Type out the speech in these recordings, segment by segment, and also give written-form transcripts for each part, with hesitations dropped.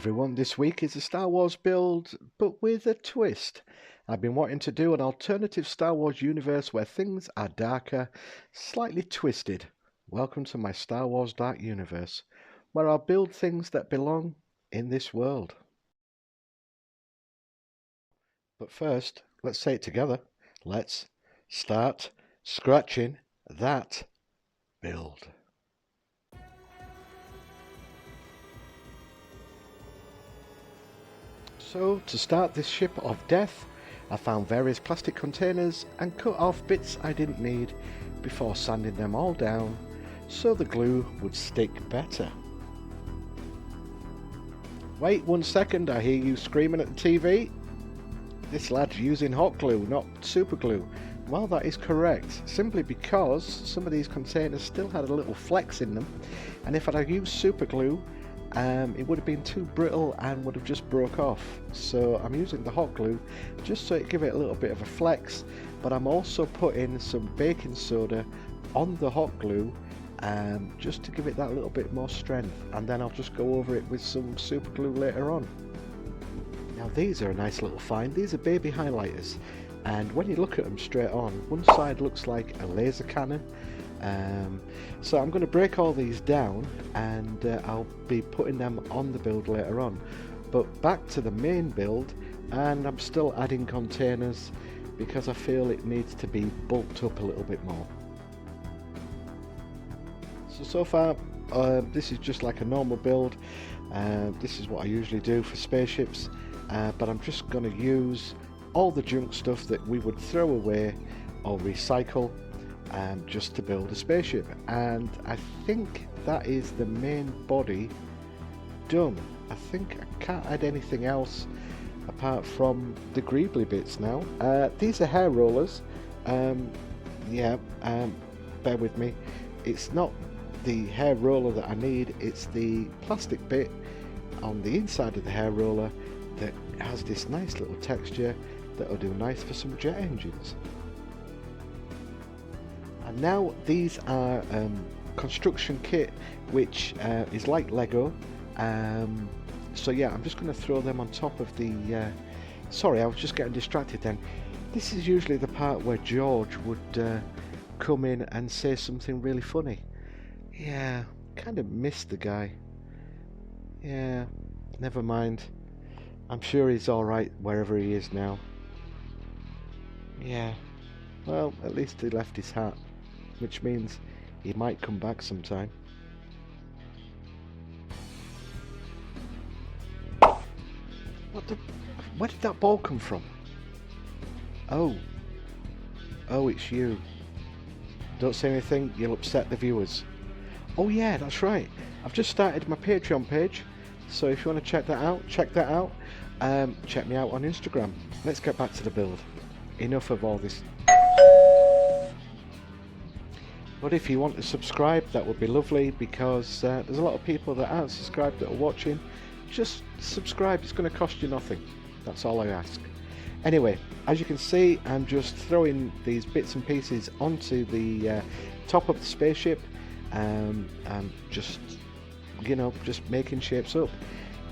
everyone, this week is a Star Wars build, but with a twist. I've been wanting to do an alternative Star Wars universe where things are darker, slightly twisted. Welcome to my Star Wars Dark Universe, where I'll build things that belong in this world. But first, let's say it together. Let's start scratching that build. So, to start this ship of death, I found various plastic containers and cut off bits I didn't need before sanding them all down so the glue would stick better. Wait 1 second, I hear you screaming at the TV. This lad's using hot glue, not super glue. Well, that is correct, simply because some of these containers still had a little flex in them, and if I'd have used super glue, it would have been too brittle and would have just broke off. So I'm using the hot glue just so it give it a little bit of a flex, but I'm also putting some baking soda on the hot glue just to give it that little bit more strength, and then I'll just go over it with some super glue later on. Now these are a nice little find. These are baby highlighters, and when you look at them straight on, one side looks like a laser cannon. So I'm going to break all these down and I'll be putting them on the build later on. But back to the main build, and I'm still adding containers because I feel it needs to be bulked up a little bit more. So far this is just like a normal build. This is what I usually do for spaceships, but I'm just going to use all the junk stuff that we would throw away or recycle just to build a spaceship, and I think that is the main body done. I think I can't add anything else apart from the greebly bits now. These are hair rollers. Bear with me, it's not the hair roller that I need, it's the plastic bit on the inside of the hair roller that has this nice little texture that will do nice for some jet engines. And now these are construction kit, which is like Lego. So yeah, I'm just going to throw them on top of the sorry, I was just getting distracted then. This is usually the part where George would come in and say something really funny. Yeah, kind of missed the guy. Yeah, never mind, I'm sure he's alright wherever he is now. Yeah, well, at least he left his hat, which means he might come back sometime. Where did that ball come from? Oh, it's you. Don't say anything, you'll upset the viewers. Oh yeah, that's right, I've just started my Patreon page, so if you want to check that out, check me out on Instagram. Let's get back to the build. Enough of all this. But if you want to subscribe, that would be lovely, because there's a lot of people that aren't subscribed that are watching. Just subscribe, it's going to cost you nothing. That's all I ask. Anyway, as you can see, I'm just throwing these bits and pieces onto the top of the spaceship, and just, you know, just making shapes up.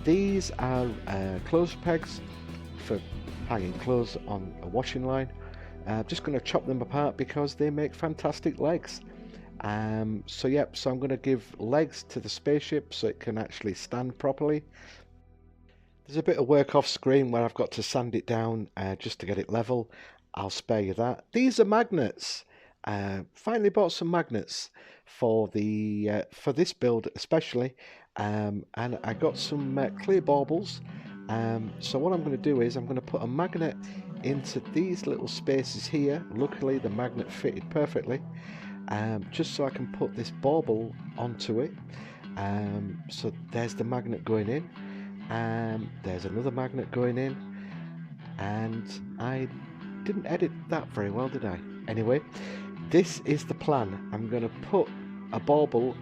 These are clothes pegs for hanging clothes on a washing line. I'm just going to chop them apart because they make fantastic legs. So I'm going to give legs to the spaceship so it can actually stand properly. There's a bit of work off screen where I've got to sand it down just to get it level. I'll spare you that. These are magnets. Finally bought some magnets for the for this build especially, and I got some clear baubles. So what I'm going to do is I'm going to put a magnet into these little spaces here. Luckily the magnet fitted perfectly, just so I can put this bauble onto it. So there's the magnet going in, there's another magnet going in, and I didn't edit that very well, did I? Anyway, this is the plan. I'm going to put a bauble,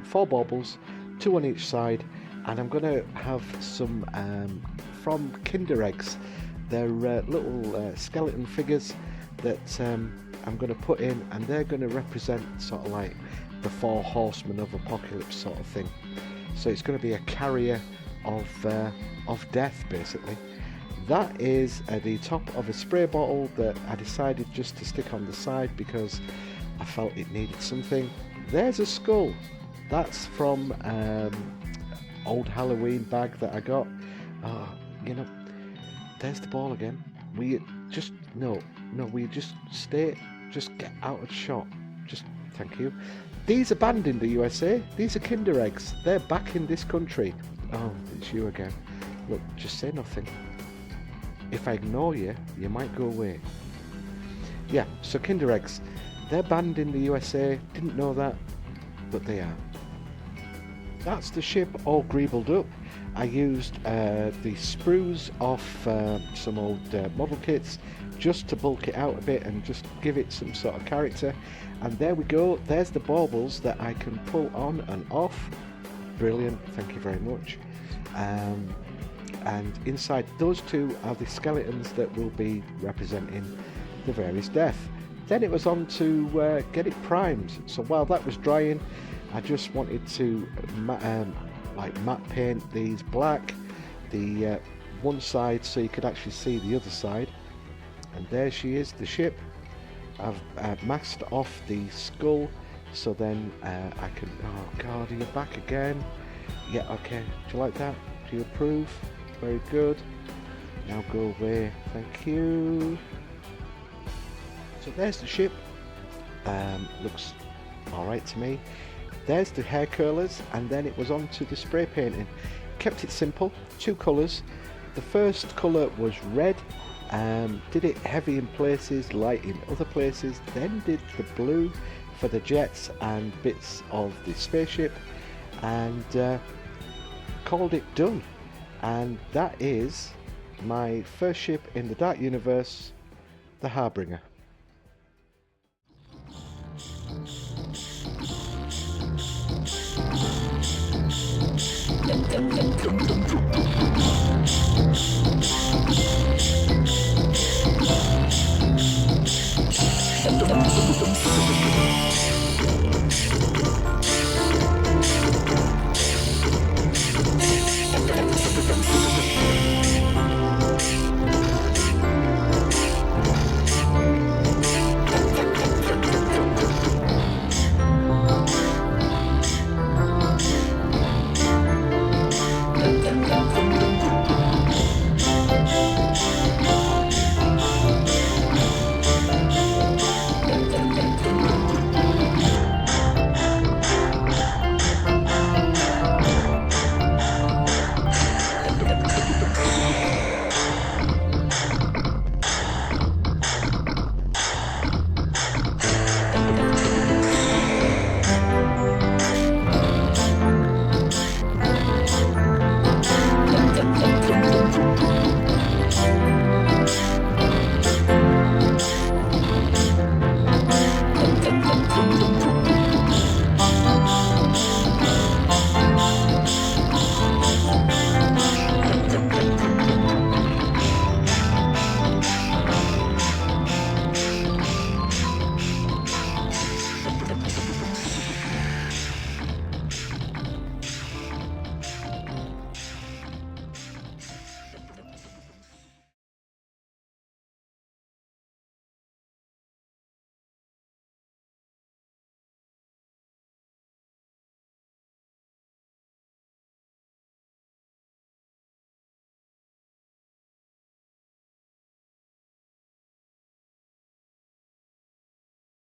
4 baubles, 2 on each side, and I'm going to have some from Kinder Eggs. They're little skeleton figures that I'm going to put in, and they're going to represent sort of like the 4 horsemen of apocalypse sort of thing. So it's going to be a carrier of death, basically. That is the top of a spray bottle that I decided just to stick on the side because I felt it needed something. There's a skull. That's from old Halloween bag that I got. You know, there's the ball again. We just just get out of shot. Just thank you. These are banned in the USA. These are Kinder eggs. They're back in this country. Oh, it's you again. Look, just say nothing. If I ignore you, you might go away. Yeah, so Kinder eggs. They're banned in the USA. Didn't know that, but they are. That's the ship all greebled up. I used the sprues off some old model kits just to bulk it out a bit and just give it some sort of character. And there we go. There's the baubles that I can pull on and off. Brilliant. Thank you very much. And inside those two are the skeletons that will be representing the various death. Then it was on to get it primed. So while that was drying, I just wanted to matte paint these black, the one side so you could actually see the other side. And there she is, the ship. I've masked off the skull, so then I can. Oh God, are you back again? Yeah, okay. Do you like that? Do you approve? Very good. Now go away. Thank you. So there's the ship. Looks alright to me. There's the hair curlers, and then it was on to the spray painting. Kept it simple, 2 colours. The first colour was red. Did it heavy in places, light in other places. Then did the blue for the jets and bits of the spaceship, and called it done. And that is my first ship in the Dark Universe, the Harbinger.